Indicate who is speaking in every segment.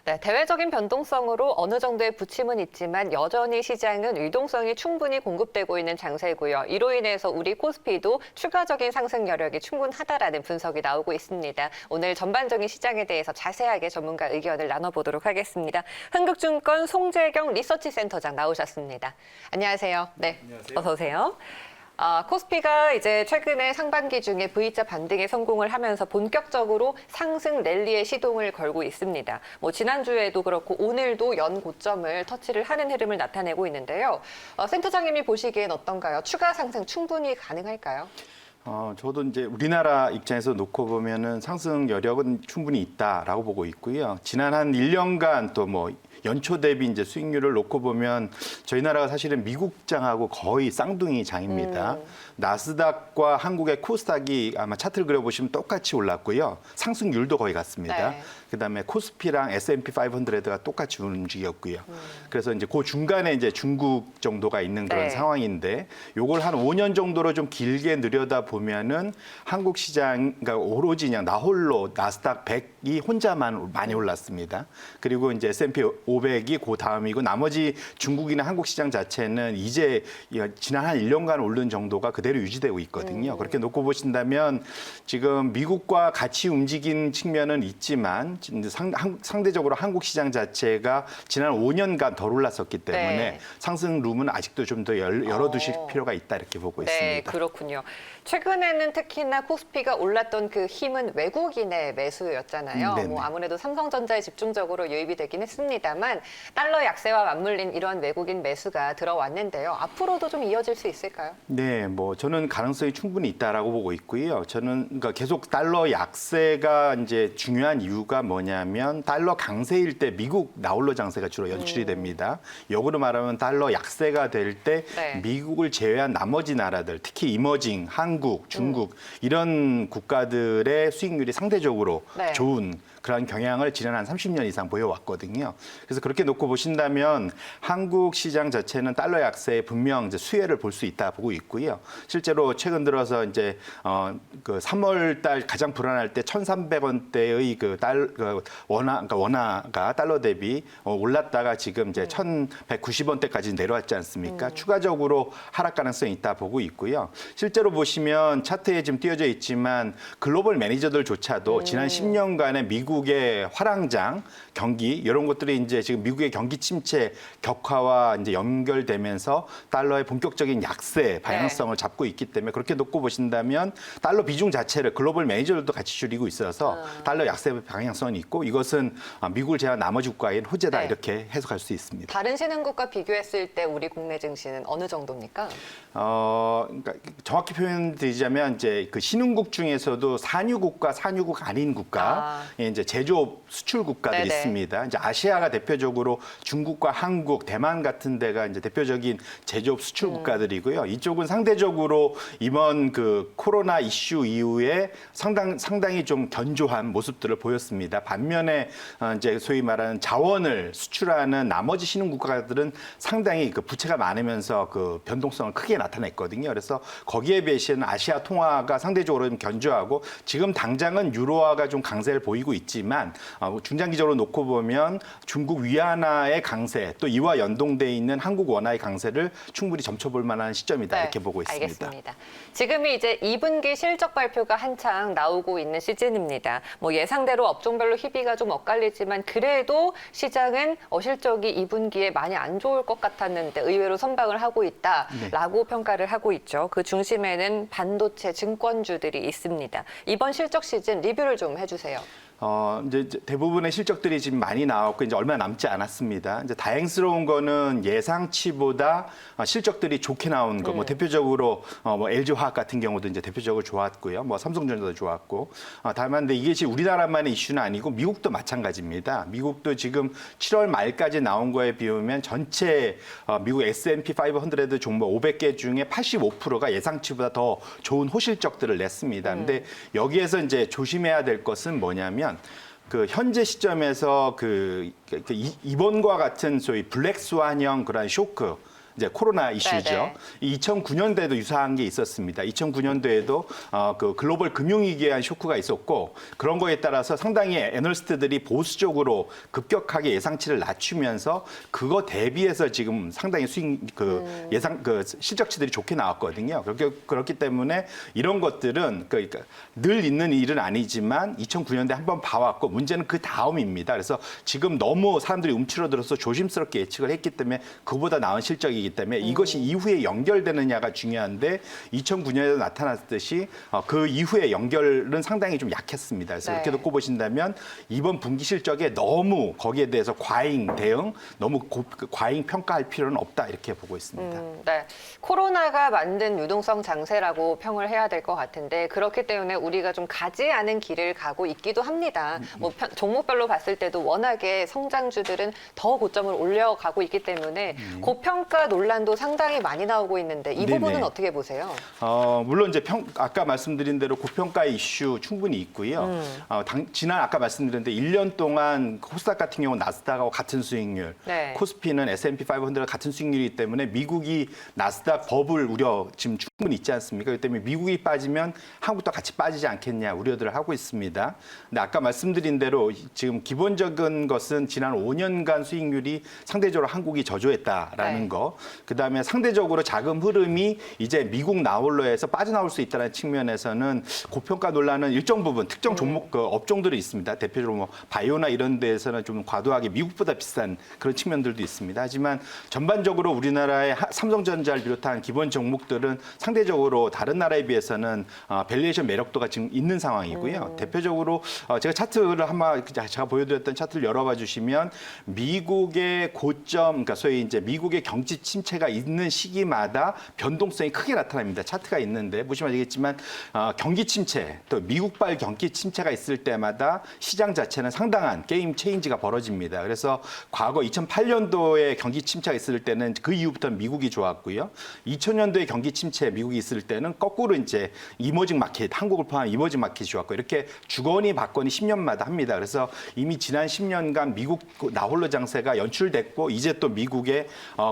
Speaker 1: 네, 대외적인 변동성으로 어느 정도의 부침은 있지만 여전히 시장은 유동성이 충분히 공급되고 있는 장세고요. 이로 인해서 우리 코스피도 추가적인 상승 여력이 충분하다라는 분석이 나오고 있습니다. 오늘 전반적인 시장에 대해서 자세하게 전문가 의견을 나눠보도록 하겠습니다. 흥국증권 송재경 리서치센터장 나오셨습니다. 안녕하세요. 네,
Speaker 2: 안녕하세요.
Speaker 1: 어서 오세요. 코스피가 이제 최근에 상반기 중에 V자 반등에 성공을 하면서 본격적으로 상승 랠리의 시동을 걸고 있습니다. 지난주에도 그렇고 오늘도 연 고점을 터치를 하는 흐름을 나타내고 있는데요. 센터장님이 보시기엔 어떤가요? 추가 상승 충분히 가능할까요?
Speaker 2: 저도 이제 우리나라 입장에서 놓고 보면은 상승 여력은 충분히 있다라고 보고 있고요. 지난 한 1년간 또 연초 대비 이제 수익률을 놓고 보면 저희 나라가 사실은 미국장하고 거의 쌍둥이 장입니다. 나스닥과 한국의 코스닥이 아마 차트를 그려보시면 똑같이 올랐고요. 상승률도 거의 같습니다.
Speaker 1: 네.
Speaker 2: 그다음에 코스피랑 S&P 500가 똑같이 움직였고요. 그래서 이제 그 중간에 이제 중국 정도가 있는 그런
Speaker 1: 네.
Speaker 2: 상황인데 요걸 한 5년 정도로 좀 길게 들여다 보면은 한국 시장, 그러니까 오로지 그냥 나홀로 나스닥 100이 혼자만 많이 올랐습니다. 그리고 이제 S&P 500이 그 다음이고 나머지 중국이나 한국 시장 자체는 이제 지난 한 1년간 오른 정도가 그대로 유지되고 있거든요. 그렇게 놓고 보신다면 지금 미국과 같이 움직인 측면은 있지만 상대적으로 한국 시장 자체가 지난 5년간 덜 올랐었기 때문에
Speaker 1: 네.
Speaker 2: 상승 룸은 아직도 좀 더 열어두실 필요가 있다 이렇게 보고
Speaker 1: 네,
Speaker 2: 있습니다.
Speaker 1: 그렇군요. 최근에는 특히나 코스피가 올랐던 그 힘은 외국인의 매수였잖아요.
Speaker 2: 네네.
Speaker 1: 아무래도 삼성전자에 집중적으로 유입이 되긴 했습니다만 달러 약세와 맞물린 이런 외국인 매수가 들어왔는데요. 앞으로도 좀 이어질 수 있을까요?
Speaker 2: 네, 저는 가능성이 충분히 있다라고 보고 있고요. 저는 그러니까 계속 달러 약세가 이제 중요한 이유가 뭐냐면 달러 강세일 때 미국 나홀로 장세가 주로 연출이 됩니다. 역으로 말하면 달러 약세가 될 때
Speaker 1: 네.
Speaker 2: 미국을 제외한 나머지 나라들, 특히 이머징, 한국, 중국 이런 국가들의 수익률이 상대적으로
Speaker 1: 네.
Speaker 2: 좋은 그런 경향을 지난 한 30년 이상 보여왔거든요. 그래서 그렇게 놓고 보신다면 한국 시장 자체는 달러 약세에 분명 이제 수혜를 볼 수 있다 보고 있고요. 실제로 최근 들어서 이제 그 3월 달 가장 불안할 때 1,300원대의 그러니까 원화가 달러 대비 올랐다가 지금 이제 1,190원대까지 내려왔지 않습니까? 추가적으로 하락 가능성이 있다 보고 있고요. 실제로 보시면 차트에 지금 띄어져 있지만 글로벌 매니저들조차도 지난 10년간의 미국의 화랑장 경기 이런 것들이 이제 지금 미국의 경기 침체 격화와 이제 연결되면서 달러의 본격적인 약세 방향성을 잡고 있기 때문에 그렇게 놓고 보신다면 달러 비중 자체를 글로벌 매니저들도 같이 줄이고 있어서 달러 약세 방향성이 있고 이것은 미국을 제외한 나머지 국가의 호재다
Speaker 1: 네.
Speaker 2: 이렇게 해석할 수 있습니다.
Speaker 1: 다른 신흥국과 비교했을 때 우리 국내 증시는 어느 정도입니까?
Speaker 2: 그러니까 정확히 표현드리자면 이제 그 신흥국 중에서도 산유국과 산유국 아닌 국가, 이제 제조업 수출 국가들이
Speaker 1: 네네.
Speaker 2: 있습니다. 이제 아시아가 대표적으로 중국과 한국, 대만 같은 데가 이제 대표적인 제조업 수출 국가들이고요. 이쪽은 상대적으로 이번 그 코로나 이슈 이후에 상당히 좀 견조한 모습들을 보였습니다. 반면에 이제 소위 말하는 자원을 수출하는 나머지 신흥 국가들은 상당히 그 부채가 많으면서 그 변동성을 크게 나타냈거든요. 그래서 거기에 비해서는 아시아 통화가 상대적으로 좀 견조하고 지금 당장은 유로화가 좀 강세를 보이고 있지만 중장기적으로 놓고 보면 중국 위안화의 강세 또 이와 연동돼 있는 한국 원화의 강세를 충분히 점쳐볼 만한 시점이다 이렇게 보고 있습니다.
Speaker 1: 알겠습니다. 지금이 이제 2분기 실적 발표가 한창 나오고 있는 시즌입니다. 예상대로 업종별로 희비가 좀 엇갈리지만 그래도 시장은 실적이 2분기에 많이 안 좋을 것 같았는데 의외로 선방을 하고 있다라고 평가를 하고 있죠. 그 중심에는 반도체 증권주들이 있습니다. 이번 실적 시즌 리뷰를 좀 해주세요.
Speaker 2: 이제 대부분의 실적들이 지금 많이 나왔고 이제 얼마 남지 않았습니다. 이제 다행스러운 거는 예상치보다 실적들이 좋게 나온 거, 대표적으로 LG화학 같은 경우도 이제 대표적으로 좋았고요. 삼성전자도 좋았고. 다만 근데 이게 지금 우리나라만의 이슈는 아니고 미국도 마찬가지입니다. 미국도 지금 7월 말까지 나온 거에 비하면 전체 미국 S&P 500 종목 500개 중에 85%가 예상치보다 더 좋은 호실적들을 냈습니다. 근데 여기에서 이제 조심해야 될 것은 뭐냐면 그 현재 시점에서 이번과 같은 소위 블랙스완형 그런 쇼크 이제 코로나 이슈죠.
Speaker 1: 네네.
Speaker 2: 2009년도에도 유사한 게 있었습니다. 2009년도에도 그 글로벌 금융위기에 대한 쇼크가 있었고 그런 거에 따라서 상당히 애널리스트들이 보수적으로 급격하게 예상치를 낮추면서 그거 대비해서 지금 상당히 예상 실적치들이 좋게 나왔거든요. 그렇기 때문에 이런 것들은 그러니까 늘 있는 일은 아니지만 2009년도에 한번 봐왔고 문제는 그 다음입니다. 그래서 지금 너무 사람들이 움츠러들어서 조심스럽게 예측을 했기 때문에 그보다 나은 실적이기 때문에 이것이 이후에 연결되느냐가 중요한데 2009년에도 나타났듯이 그 이후에 연결은 상당히 좀 약했습니다. 그래서
Speaker 1: 네.
Speaker 2: 그렇게 놓고 보신다면 이번 분기 실적에 너무 거기에 대해서 과잉 대응, 너무 과잉 평가할 필요는 없다 이렇게 보고 있습니다.
Speaker 1: 네. 코로나가 만든 유동성 장세라고 평을 해야 될 것 같은데 그렇기 때문에 우리가 좀 가지 않은 길을 가고 있기도 합니다. 뭐 종목별로 봤을 때도 워낙에 성장주들은 더 고점을 올려가고 있기 때문에 고평가 논란도 상당히 많이 나오고 있는데 이 부분은
Speaker 2: 네네.
Speaker 1: 어떻게 보세요?
Speaker 2: 물론 이제 아까 말씀드린 대로 고평가 이슈 충분히 있고요. 지난 아까 말씀드린 데 1년 동안 코스닥 같은 경우는 나스닥하고 같은 수익률,
Speaker 1: 네.
Speaker 2: 코스피는 S&P 500과 같은 수익률이기 때문에 미국이 나스닥 버블 우려 지금 충분히 있지 않습니까? 그렇기 때문에 미국이 빠지면 한국도 같이 빠지지 않겠냐 우려들을 하고 있습니다. 근데 아까 말씀드린 대로 지금 기본적인 것은 지난 5년간 수익률이 상대적으로 한국이 저조했다라는
Speaker 1: 네.
Speaker 2: 거. 그다음에 상대적으로 자금 흐름이 이제 미국 나홀로에서 빠져나올 수 있다는 측면에서는 고평가 논란은 일정 부분 특정 종목 업종들이 있습니다. 대표적으로 뭐 바이오나 이런 데에서는 좀 과도하게 미국보다 비싼 그런 측면들도 있습니다. 하지만 전반적으로 우리나라의 삼성전자를 비롯한 기본 종목들은 상대적으로 다른 나라에 비해서는 밸류에이션 매력도가 지금 있는 상황이고요. 대표적으로 제가 차트를 제가 보여드렸던 차트를 열어봐 주시면 미국의 고점, 그러니까 소위 이제 미국의 경기 침체가 있는 시기마다 변동성이 크게 나타납니다. 차트가 있는데 보시면 알겠지만 경기 침체, 또 미국발 경기 침체가 있을 때마다 시장 자체는 상당한 게임 체인지가 벌어집니다. 그래서 과거 2008년도에 경기 침체가 있을 때는 그 이후부터 미국이 좋았고요. 2000년도에 경기 침체 미국이 있을 때는 거꾸로 이제 이머징 마켓, 한국을 포함한 이머징 마켓이 좋았고 이렇게 주거니 받거니 10년마다 합니다. 그래서 이미 지난 10년간 미국 나홀로 장세가 연출됐고 이제 또 미국의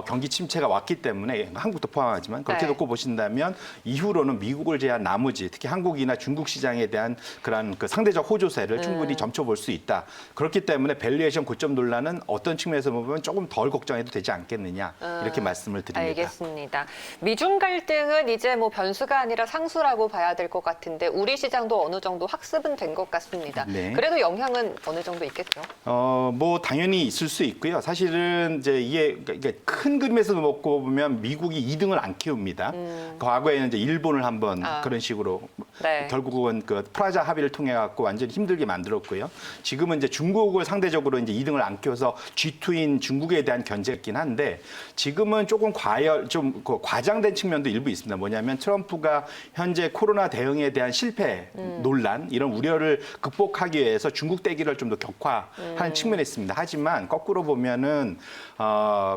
Speaker 2: 경기 침체가 왔기 때문에 한국도 포함하지만 그렇게
Speaker 1: 네.
Speaker 2: 놓고 보신다면 이후로는 미국을 제한 나머지 특히 한국이나 중국 시장에 대한 그런 그 상대적 호조세를 충분히 점쳐볼 수 있다. 그렇기 때문에 밸류에이션 고점 논란은 어떤 측면에서 보면 조금 덜 걱정해도 되지 않겠느냐 이렇게 말씀을 드립니다.
Speaker 1: 알겠습니다. 미중 갈등은 이제 뭐 변수가 아니라 상수라고 봐야 될 것 같은데 우리 시장도 어느 정도 학습은 된 것 같습니다.
Speaker 2: 네.
Speaker 1: 그래도 영향은 어느 정도 있겠죠?
Speaker 2: 뭐 당연히 있을 수 있고요. 사실은 이제 이게 큰 그림에서 놓고 보면 미국이 2등을 안 키웁니다. 과거에는 이제 일본을 한번 그런 식으로
Speaker 1: 네.
Speaker 2: 결국은 그 프라자 합의를 통해 갖고 완전히 힘들게 만들었고요. 지금은 이제 중국을 상대적으로 이제 2등을 안 키워서 G2인 중국에 대한 견제가 있긴 한데 지금은 조금 과장된 측면도 일부 있습니다. 뭐냐면 트럼프가 현재 코로나 대응에 대한 실패 논란 이런 우려를 극복하기 위해서 중국 대기를 좀 더 격화하는 측면이 있습니다. 하지만 거꾸로 보면은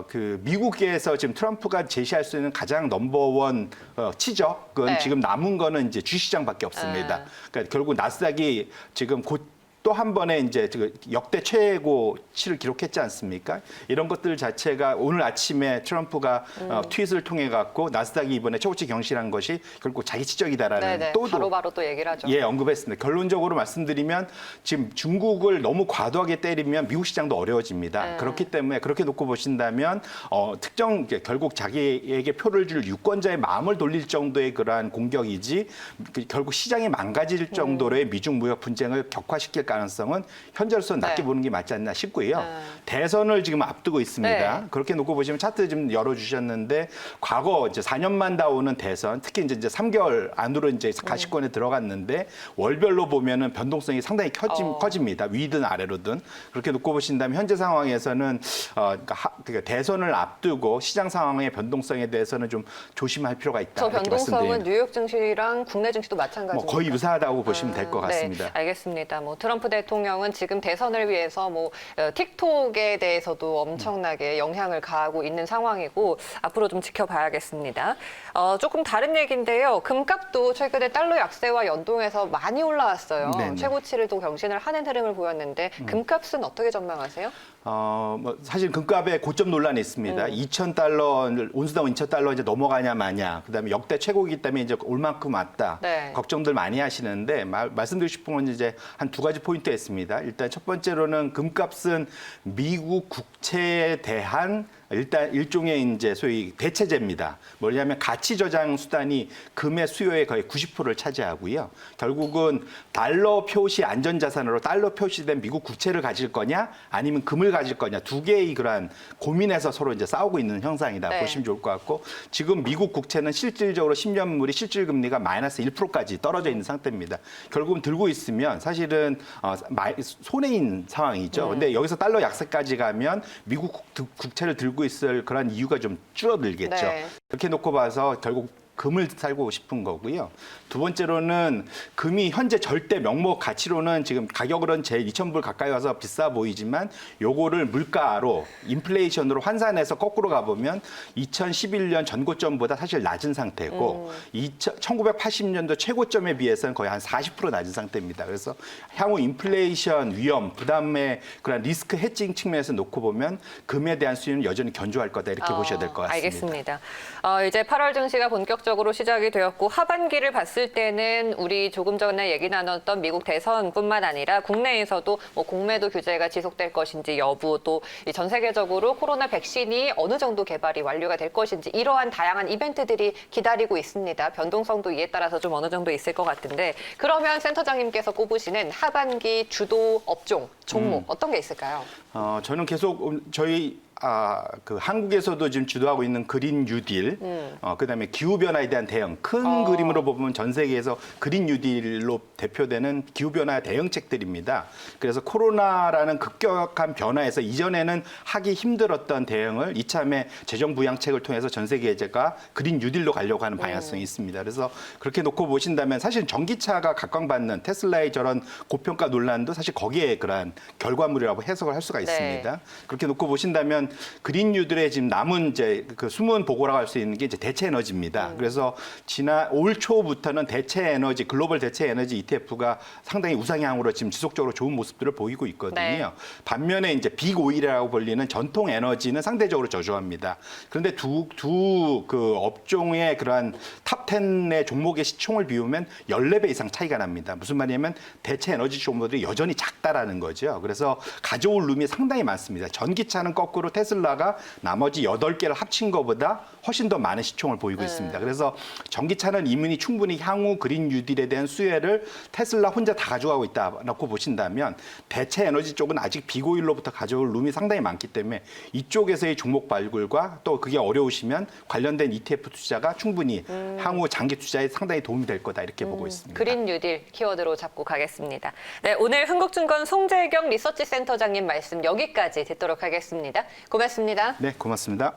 Speaker 2: 그 미국에서 지금 트럼프가 제시할 수 있는 가장 넘버원 치적은
Speaker 1: 네.
Speaker 2: 지금 남은 거는 이제 주식시장밖에 없습니다. 그러니까 결국 나스닥이 지금 곧 또 한 번에 이제 역대 최고치를 기록했지 않습니까? 이런 것들 자체가 오늘 아침에 트럼프가 트윗을 통해 갖고 나스닥이 이번에 최고치 경신한 것이 결국 자기 치적이다라는
Speaker 1: 네네.
Speaker 2: 또도
Speaker 1: 바로바로 또 얘기를 하죠.
Speaker 2: 언급했습니다. 결론적으로 말씀드리면 지금 중국을 너무 과도하게 때리면 미국 시장도 어려워집니다. 그렇기 때문에 그렇게 놓고 보신다면 특정 결국 자기에게 표를 줄 유권자의 마음을 돌릴 정도의 그러한 공격이지 결국 시장이 망가질 정도로의 미중 무역 분쟁을 격화시킬 가능성은 현재로서는 낮게
Speaker 1: 네.
Speaker 2: 보는 게 맞지 않나 싶고요. 대선을 지금 앞두고 있습니다.
Speaker 1: 네.
Speaker 2: 그렇게 놓고 보시면 차트 좀 열어주셨는데 과거 이제 4년만 다 오는 대선, 특히 이제 3개월 안으로 이제 가시권에 들어갔는데 월별로 보면은 변동성이 상당히 커집니다. 위든 아래로든 그렇게 놓고 보신다면 현재 상황에서는 그러니까 대선을 앞두고 시장 상황의 변동성에 대해서는 좀 조심할 필요가 있다.
Speaker 1: 저
Speaker 2: 이렇게
Speaker 1: 변동성은
Speaker 2: 말씀드립니다.
Speaker 1: 뉴욕 증시랑 국내 증시도 마찬가지입니다.
Speaker 2: 거의 유사하다고 보시면 될 것 같습니다.
Speaker 1: 네, 알겠습니다. 뭐 트럼프 트럼프 대통령은 지금 대선을 위해서 틱톡에 대해서도 엄청나게 영향을 가하고 있는 상황이고 앞으로 좀 지켜봐야겠습니다. 조금 다른 얘기인데요. 금값도 최근에 달러 약세와 연동해서 많이 올라왔어요.
Speaker 2: 네네.
Speaker 1: 최고치를 또 경신을 하는 흐름을 보였는데 금값은 어떻게 전망하세요?
Speaker 2: 사실 금값에 고점 논란이 있습니다. 2,000달러, 온수당 2,000달러 이제 넘어가냐 마냐. 그다음에 역대 최고이기 때문에 이제 올 만큼 왔다.
Speaker 1: 네.
Speaker 2: 걱정들 많이 하시는데 말씀드리고 싶은 건 이제 한 두 가지 포인트가 있습니다. 일단 첫 번째로는 금값은 미국 국채에 대한 일단 일종의 이제 소위 대체제입니다. 뭐냐면 가치 저장 수단이 금의 수요의 거의 90%를 차지하고요. 결국은 달러 표시 안전자산으로 달러 표시된 미국 국채를 가질 거냐 아니면 금을 가질 거냐 두 개의 그러한 고민에서 서로 이제 싸우고 있는 형상이다
Speaker 1: 네.
Speaker 2: 보시면 좋을 것 같고 지금 미국 국채는 실질적으로 10년물이 실질 금리가 마이너스 1%까지 떨어져 있는 상태입니다. 결국은 들고 있으면 사실은 손해인 상황이죠. 근데 여기서 달러 약세까지 가면 미국 국채를 들고 있을 그런 이유가 좀 줄어들겠죠.
Speaker 1: 네.
Speaker 2: 그렇게 놓고 봐서 결국 금을 살고 싶은 거고요. 두 번째로는 금이 현재 절대 명목 가치로는 지금 가격으로는 제일 2,000불 가까이 와서 비싸 보이지만 요거를 물가로 인플레이션으로 환산해서 거꾸로 가보면 2011년 전고점보다 사실 낮은 상태고 1980년도 최고점에 비해서는 거의 한 40% 낮은 상태입니다. 그래서 향후 인플레이션 위험, 그다음에 그런 리스크 해칭 측면에서 놓고 보면 금에 대한 수요는 여전히 견조할 거다 이렇게 보셔야 될 것 같습니다.
Speaker 1: 알겠습니다. 이제 8월 증시가 본격적으로 시작이 되었고 하반기를 봤을 때는 우리 조금 전에 얘기 나눴던 미국 대선뿐만 아니라 국내에서도 공매도 규제가 지속될 것인지 여부 또 전 세계적으로 코로나 백신이 어느 정도 개발이 완료가 될 것인지 이러한 다양한 이벤트들이 기다리고 있습니다. 변동성도 이에 따라서 좀 어느 정도 있을 것 같은데 그러면 센터장님께서 꼽으시는 하반기 주도 업종, 종목 어떤 게 있을까요?
Speaker 2: 저는 계속 저희 한국에서도 지금 주도하고 있는 그린 뉴딜, 그다음에 기후 변화에 대한 대응, 큰 그림으로 보면 전 세계에서 그린 뉴딜로 대표되는 기후 변화 대응책들입니다. 그래서 코로나라는 급격한 변화에서 이전에는 하기 힘들었던 대응을 이참에 재정 부양책을 통해서 전 세계가 그린 뉴딜로 가려고 하는 방향성이 있습니다. 그래서 그렇게 놓고 보신다면 사실 전기차가 각광받는 테슬라의 저런 고평가 논란도 사실 거기에 그러한 결과물이라고 해석을 할 수가 있습니다.
Speaker 1: 네.
Speaker 2: 그렇게 놓고 보신다면 그린 뉴딜의 지금 남은 이제 그 숨은 보고라고 할 수 있는 게 이제 대체 에너지입니다. 그래서 올 초부터는 대체 에너지, 글로벌 대체 에너지 ETF가 상당히 우상향으로 지금 지속적으로 좋은 모습들을 보이고 있거든요.
Speaker 1: 네.
Speaker 2: 반면에 이제 빅 오일이라고 불리는 전통 에너지는 상대적으로 저조합니다. 그런데 두 그 업종의 그러한 탑 10의 종목의 시총을 비우면 14배 이상 차이가 납니다. 무슨 말이냐면 대체 에너지 종목들이 여전히 작다라는 거죠. 그래서 가져올 룸이 상당히 많습니다. 전기차는 거꾸로 테슬라가 나머지 8개를 합친 것보다 훨씬 더 많은 시총을 보이고 있습니다. 그래서 전기차는 이미 충분히 향후 그린 뉴딜에 대한 수혜를 테슬라 혼자 다 가져가고 있다 놓고 보신다면 대체 에너지 쪽은 아직 비고일로부터 가져올 룸이 상당히 많기 때문에 이쪽에서의 종목 발굴과 또 그게 어려우시면 관련된 ETF 투자가 충분히 향후 장기 투자에 상당히 도움이 될 거다 이렇게 보고 있습니다.
Speaker 1: 그린 뉴딜 키워드로 잡고 가겠습니다. 네, 오늘 흥국증권 송재경 리서치 센터장님 말씀 여기까지 듣도록 하겠습니다. 고맙습니다.
Speaker 2: 네, 고맙습니다.